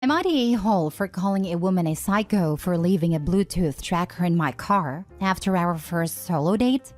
Am I the a-hole for calling a woman a psycho for leaving a Bluetooth tracker in my car after our first solo date?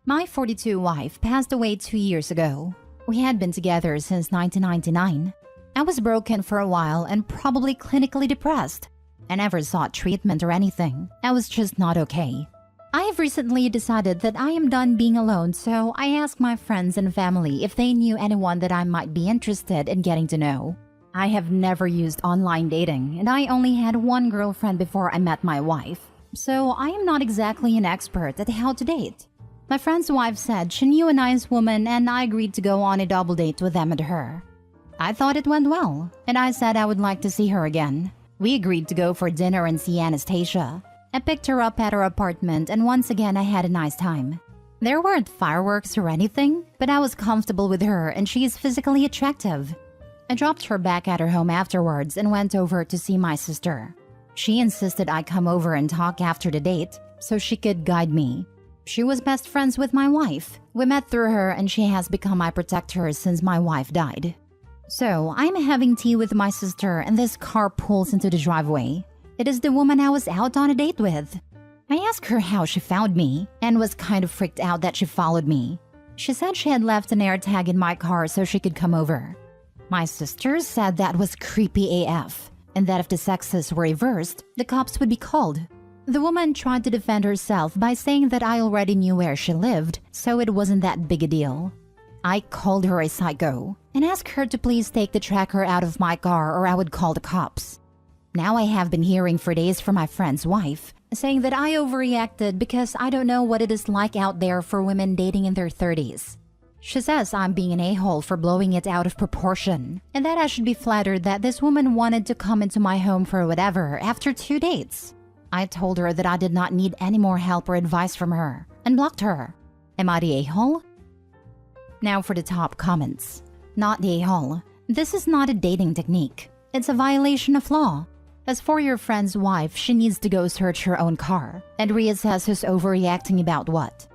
My 42 wife passed away 2 years ago. We had been together since 1999. I was broken for a while and probably clinically depressed. I never sought treatment or anything. I was just not okay. I have recently decided that I am done being alone, so I asked my friends and family if they knew anyone that I might be interested in getting to know. I have never used online dating, and I only had one girlfriend before I met my wife, so I am not exactly an expert at how to date. My friend's wife said she knew a nice woman, and I agreed to go on a double date with them and her. I thought it went well, and I said I would like to see her again. We agreed to go for dinner and see Anastasia. I picked her up at her apartment, and once again I had a nice time. There weren't fireworks or anything, but I was comfortable with her and she is physically attractive. I dropped her back at her home afterwards and went over to see my sister. She insisted I come over and talk after the date so she could guide me. She was best friends with my wife. We met through her and she has become my protector since my wife died. So I'm having tea with my sister and this car pulls into the driveway. It is the woman I was out on a date with. I asked her how she found me and was kind of freaked out that she followed me. She said she had left an AirTag in my car so she could come over. My sister said that was creepy AF, and that if the sexes were reversed, the cops would be called. The woman tried to defend herself by saying that I already knew where she lived, so it wasn't that big a deal. I called her a psycho and asked her to please take the tracker out of my car or I would call the cops. Now I have been hearing for days from my friend's wife, saying that I overreacted because I don't know what it is like out there for women dating in their 30s. She says I'm being an a-hole for blowing it out of proportion, and that I should be flattered that this woman wanted to come into my home for whatever after 2 dates. I told her that I did not need any more help or advice from her, and blocked her. Am I the a-hole? Now for the top comments. Not the a-hole. This is not a dating technique. It's a violation of law. As for your friend's wife, she needs to go search her own car and reassess who's overreacting about what.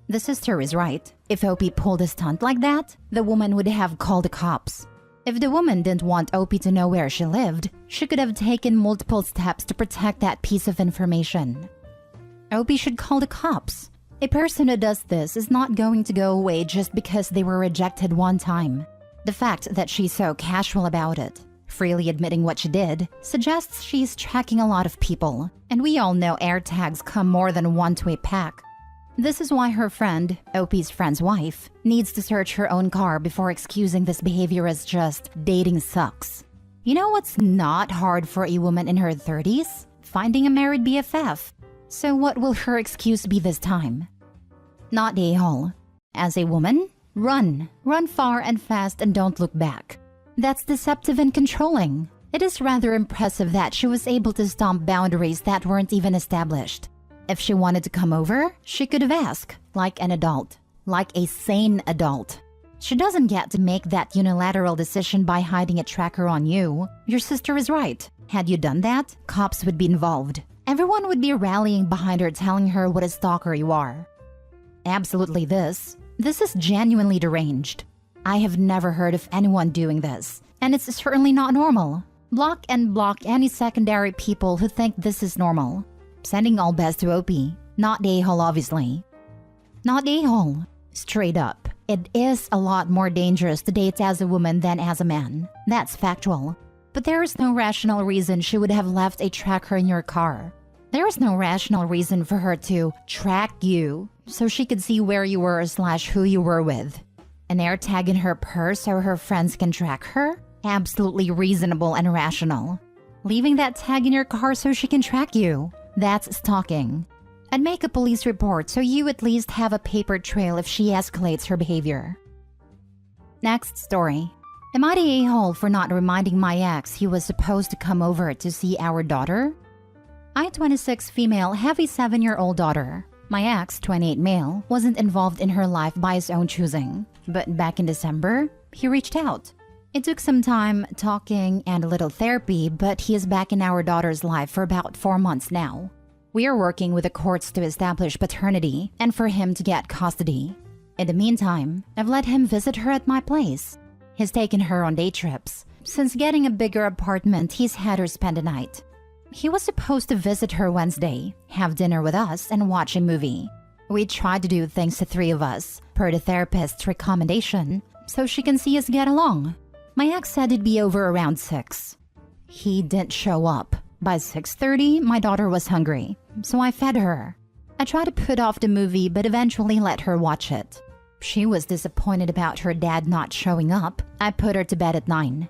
The sister is right. If Opie pulled a stunt like that, the woman would have called the cops. If the woman didn't want Opie to know where she lived, she could have taken multiple steps to protect that piece of information. Opie should call the cops. A person who does this is not going to go away just because they were rejected one time. The fact that she's so casual about it, freely admitting what she did, suggests she's tracking a lot of people, and we all know AirTags come more than one to a pack. This is why her friend, Opie's friend's wife, needs to search her own car before excusing this behavior as just dating sucks. You know what's not hard for a woman in her 30s? Finding a married BFF. So what will her excuse be this time? Not the a-hole. As a woman, run. Run far and fast and don't look back. That's deceptive and controlling. It is rather impressive that she was able to stomp boundaries that weren't even established. If she wanted to come over, she could have asked, like an adult, like a sane adult. She doesn't get to make that unilateral decision by hiding a tracker on you. Your sister is right. Had you done that, cops would be involved. Everyone would be rallying behind her telling her what a stalker you are. Absolutely this is genuinely deranged. I have never heard of anyone doing this, and it's certainly not normal. Block and block any secondary people who think this is normal. Sending all best to Opie. Not the a-hole, obviously. Not the a-hole. Straight up. It is a lot more dangerous to date as a woman than as a man. That's factual. But there is no rational reason she would have left a tracker in your car. There is no rational reason for her to track you so she could see where you were / who you were with. An AirTag in her purse so her friends can track her? Absolutely reasonable and rational. Leaving that tag in your car so she can track you? That's stalking. And make a police report so you at least have a paper trail if she escalates her behavior. Next story. Am I the a-hole for not reminding my ex he was supposed to come over to see our daughter? I, 26 female, have a 7-year-old daughter. My ex, 28 male, wasn't involved in her life by his own choosing. But back in December, he reached out. It took some time, talking, and a little therapy, but he is back in our daughter's life for about 4 months now. We are working with the courts to establish paternity and for him to get custody. In the meantime, I've let him visit her at my place. He's taken her on day trips, Since getting a bigger apartment, he's had her spend the night. He was supposed to visit her Wednesday, have dinner with us, and watch a movie. We tried to do things to three of us, per the therapist's recommendation, so she can see us get along. My ex said he'd be over around 6. He didn't show up. By 6:30, my daughter was hungry, so I fed her. I tried to put off the movie but eventually let her watch it. She was disappointed about her dad not showing up. I put her to bed at 9.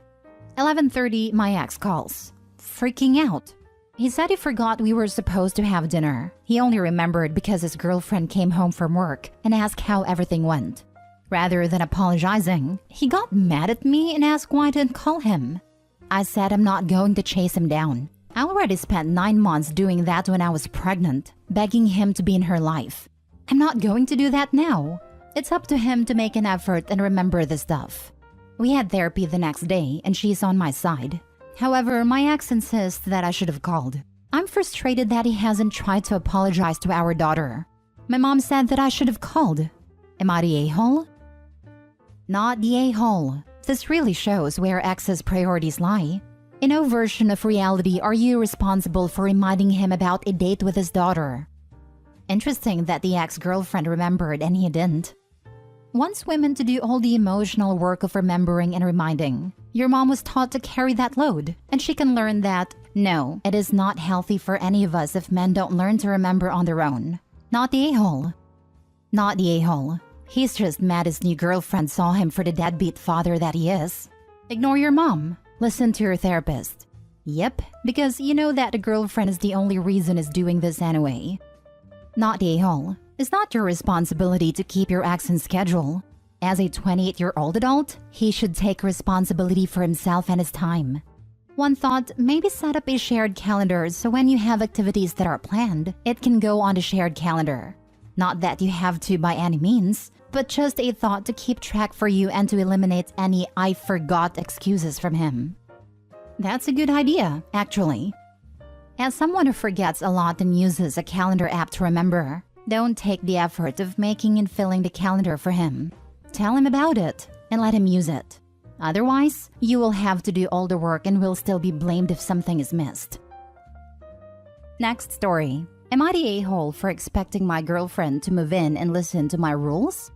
11:30, my ex calls. Freaking out. He said he forgot we were supposed to have dinner. He only remembered because his girlfriend came home from work and asked how everything went. Rather than apologizing, he got mad at me and asked why I didn't call him. I said I'm not going to chase him down. I already spent 9 months doing that when I was pregnant, begging him to be in her life. I'm not going to do that now. It's up to him to make an effort and remember the stuff. We had therapy the next day and she's on my side. However, my ex insists that I should have called. I'm frustrated that he hasn't tried to apologize to our daughter. My mom said that I should have called. Am I the a-hole? Not the a-hole. This really shows where ex's priorities lie. In no version of reality are you responsible for reminding him about a date with his daughter. Interesting that the ex-girlfriend remembered and he didn't. Wants women to do all the emotional work of remembering and reminding. Your mom was taught to carry that load, and she can learn that, no, it is not healthy for any of us if men don't learn to remember on their own. Not the a-hole. Not the a-hole. He's just mad his new girlfriend saw him for the deadbeat father that he is. Ignore your mom. Listen to your therapist. Yep, because you know that the girlfriend is the only reason is doing this anyway. Not the a-hole. It's not your responsibility to keep your ex in schedule. As a 28-year-old adult, he should take responsibility for himself and his time. One thought, maybe set up a shared calendar so when you have activities that are planned, it can go on the shared calendar. Not that you have to by any means, but just a thought to keep track for you and to eliminate any "I forgot" excuses from him. That's a good idea, actually. As someone who forgets a lot and uses a calendar app to remember, don't take the effort of making and filling the calendar for him. Tell him about it and let him use it. Otherwise, you will have to do all the work and will still be blamed if something is missed. Next story. Am I the a-hole for expecting my girlfriend to move in and listen to my rules?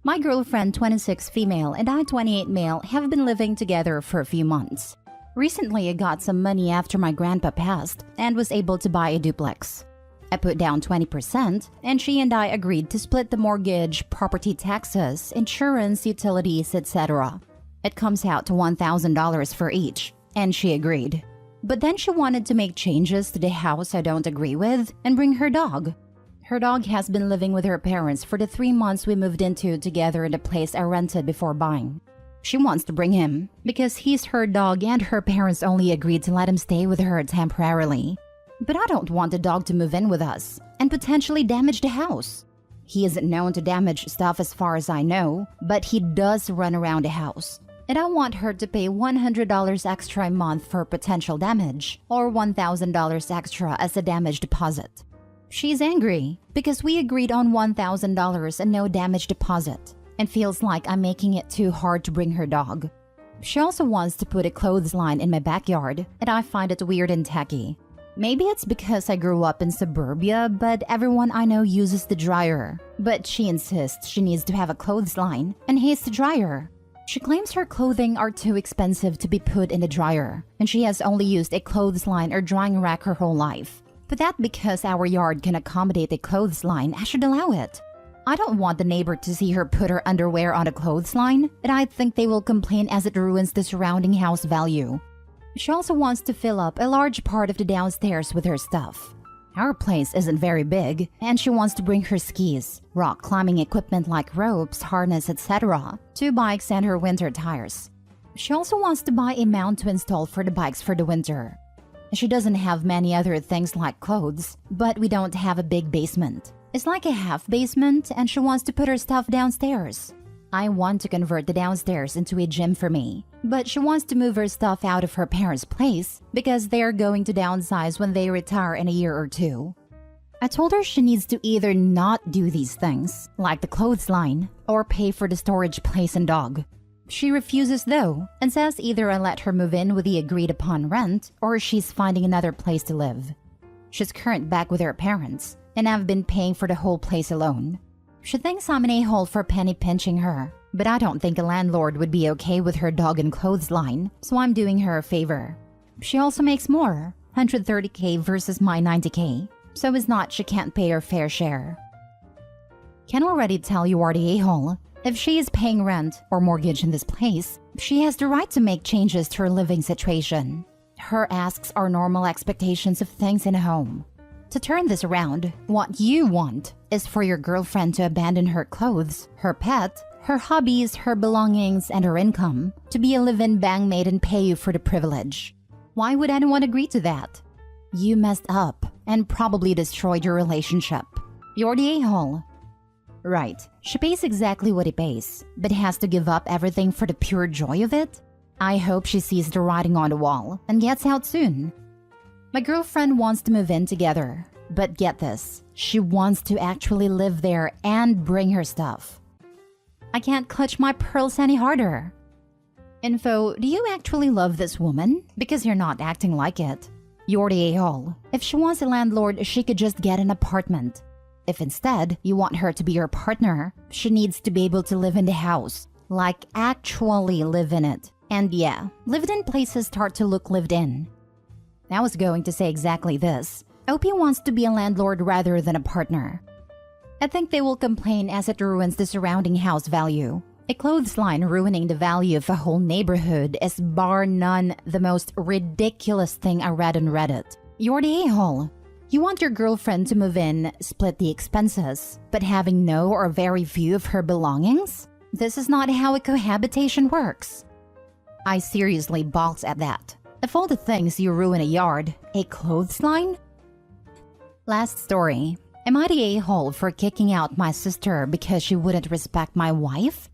My girlfriend, 26 female, and I, 28 male, have been living together for a few months. Recently, I got some money after my grandpa passed and was able to buy a duplex. I put down 20%, and she and I agreed to split the mortgage, property taxes, insurance, utilities, etc. It comes out to $1,000 for each, and she agreed. But then she wanted to make changes to the house I don't agree with and bring her dog. Her dog has been living with her parents for the 3 months we moved into together in the place I rented before buying. She wants to bring him because he's her dog and her parents only agreed to let him stay with her temporarily. But I don't want the dog to move in with us and potentially damage the house. He isn't known to damage stuff as far as I know, but he does run around the house. And I want her to pay $100 extra a month for potential damage or $1,000 extra as a damage deposit. She's angry because we agreed on $1,000 and no damage deposit and feels like I'm making it too hard to bring her dog. She also wants to put a clothesline in my backyard and I find it weird and tacky. Maybe it's because I grew up in suburbia, but everyone I know uses the dryer. But she insists she needs to have a clothesline and hates the dryer. She claims her clothing are too expensive to be put in the dryer, and she has only used a clothesline or drying rack her whole life. But that because our yard can accommodate a clothesline, I should allow it. I don't want the neighbor to see her put her underwear on a clothesline, and I think they will complain as it ruins the surrounding house value. She also wants to fill up a large part of the downstairs with her stuff. Our place isn't very big, and she wants to bring her skis, rock climbing equipment like ropes, harness, etc., 2 bikes and her winter tires. She also wants to buy a mount to install for the bikes for the winter. She doesn't have many other things like clothes, but we don't have a big basement. It's like a half basement, and she wants to put her stuff downstairs. I want to convert the downstairs into a gym for me, but she wants to move her stuff out of her parents' place because they're going to downsize when they retire in a year or 2. I told her she needs to either not do these things, like the clothesline, or pay for the storage place and dog. She refuses though, and says either I let her move in with the agreed upon rent or she's finding another place to live. She's currently back with her parents, and I've been paying for the whole place alone. She thinks I'm an a-hole for penny pinching her, but I don't think a landlord would be okay with her dog and clothes line, so I'm doing her a favor. She also makes more, $130K versus my $90K, so it's not she can't pay her fair share. Can already tell you are the a-hole. If she is paying rent or mortgage in this place, she has the right to make changes to her living situation. Her asks are normal expectations of things in a home. To turn this around, what you want is for your girlfriend to abandon her clothes, her pet, her hobbies, her belongings, and her income to be a live-in bangmate and pay you for the privilege. Why would anyone agree to that? You messed up and probably destroyed your relationship. You're the a-hole. Right, she pays exactly what he pays, but has to give up everything for the pure joy of it? I hope she sees the writing on the wall and gets out soon. My girlfriend wants to move in together, but get this, she wants to actually live there and bring her stuff. I can't clutch my pearls any harder. Info, do you actually love this woman? Because you're not acting like it. You're the a-hole. If she wants a landlord, she could just get an apartment. If instead you want her to be your partner, she needs to be able to live in the house. Like actually live in it. And yeah, lived-in places start to look lived in. I was going to say exactly this. OP wants to be a landlord rather than a partner. I think they will complain as it ruins the surrounding house value. A clothes line ruining the value of a whole neighborhood is bar none the most ridiculous thing I read on Reddit. You're the a-hole. You want your girlfriend to move in, split the expenses, but having no or very few of her belongings? This is not how a cohabitation works. I seriously balked at that. Of all the things you ruin a yard, a clothesline? Last story. Am I the a-hole for kicking out my sister because she wouldn't respect my wife?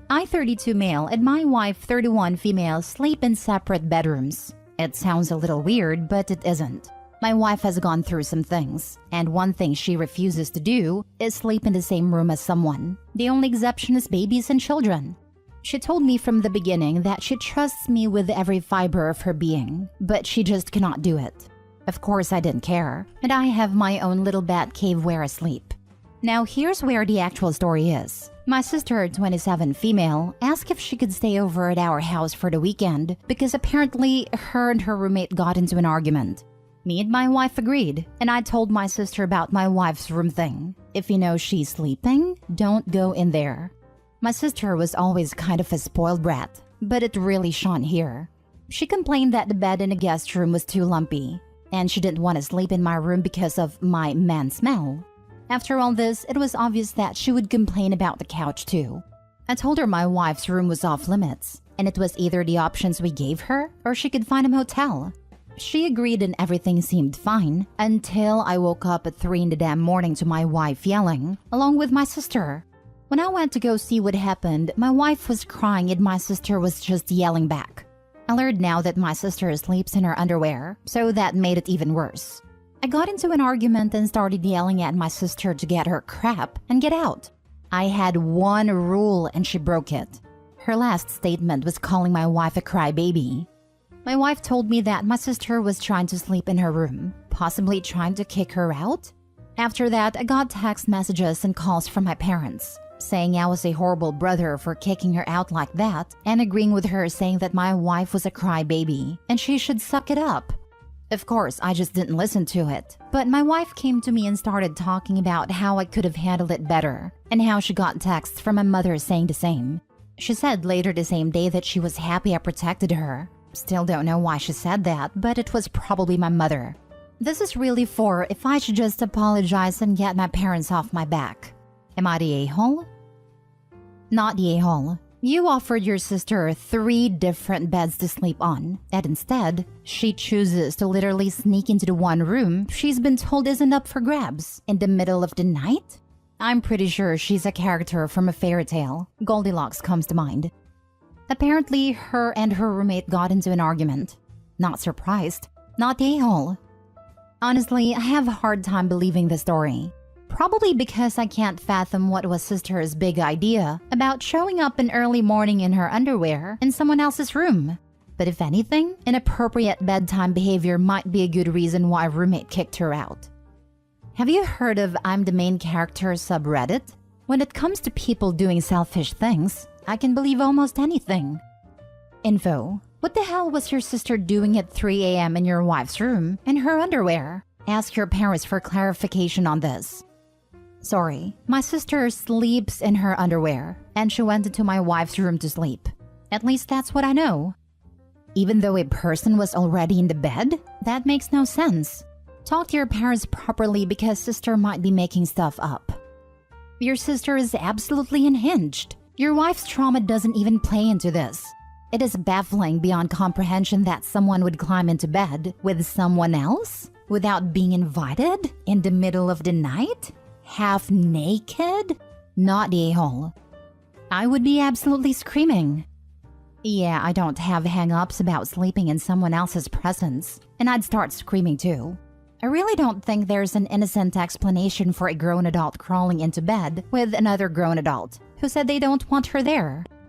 I, 32 male, and my wife, 31 female, sleep in separate bedrooms. It sounds a little weird, but it isn't. My wife has gone through some things, and one thing she refuses to do is sleep in the same room as someone. The only exception is babies and children. She told me from the beginning that she trusts me with every fiber of her being, but she just cannot do it. Of course I didn't care, and I have my own little bat cave where I sleep. Now here's where the actual story is. My sister, 27 female, asked if she could stay over at our house for the weekend because apparently her and her roommate got into an argument. Me and my wife agreed, and I told my sister about my wife's room thing. If you know she's sleeping, don't go in there. My sister was always kind of a spoiled brat, but it really shone here. She complained that the bed in the guest room was too lumpy, and she didn't want to sleep in my room because of my man smell. After all this, it was obvious that she would complain about the couch too. I told her my wife's room was off limits, and it was either the options we gave her or she could find a motel. She agreed and everything seemed fine until I woke up at 3 in the damn morning to my wife yelling, along with my sister. When I went to go see what happened, my wife was crying and my sister was just yelling back. I learned now that my sister sleeps in her underwear, so that made it even worse. I got into an argument and started yelling at my sister to get her crap and get out. I had one rule and she broke it. Her last statement was calling my wife a crybaby. My wife told me that my sister was trying to sleep in her room, possibly trying to kick her out. After that, I got text messages and calls from my parents, saying I was a horrible brother for kicking her out like that, and agreeing with her saying that my wife was a crybaby and she should suck it up. Of course, I just didn't listen to it, but my wife came to me and started talking about how I could have handled it better, and how she got texts from my mother saying the same. She said later the same day that she was happy I protected her. Still don't know why she said that, but it was probably my mother. This is really for if I should just apologize and get my parents off my back. Am I the a-hole? Not the a-hole. You offered your sister 3 different beds to sleep on, and instead, she chooses to literally sneak into the one room she's been told isn't up for grabs in the middle of the night? I'm pretty sure she's a character from a fairy tale. Goldilocks comes to mind. Apparently, her and her roommate got into an argument. Not surprised. Not the a-hole. Honestly, I have a hard time believing the story. Probably because I can't fathom what was sister's big idea about showing up in early morning in her underwear in someone else's room. But if anything, inappropriate bedtime behavior might be a good reason why a roommate kicked her out. Have you heard of I'm the main character subreddit? When it comes to people doing selfish things, I can believe almost anything. Info: what the hell was your sister doing at 3 a.m. in your wife's room in her underwear? Ask your parents for clarification on this. Sorry, my sister sleeps in her underwear, and she went into my wife's room to sleep. At least that's what I know. Even though a person was already in the bed? That makes no sense. Talk to your parents properly because sister might be making stuff up. Your sister is absolutely unhinged. Your wife's trauma doesn't even play into this. It is baffling beyond comprehension that someone would climb into bed with someone else without being invited in the middle of the night? Half naked? Not the a-hole. I would be absolutely screaming. Yeah, I don't have hang-ups about sleeping in someone else's presence, and I'd start screaming too. I really don't think there's an innocent explanation for a grown adult crawling into bed with another grown adult who said they don't want her there.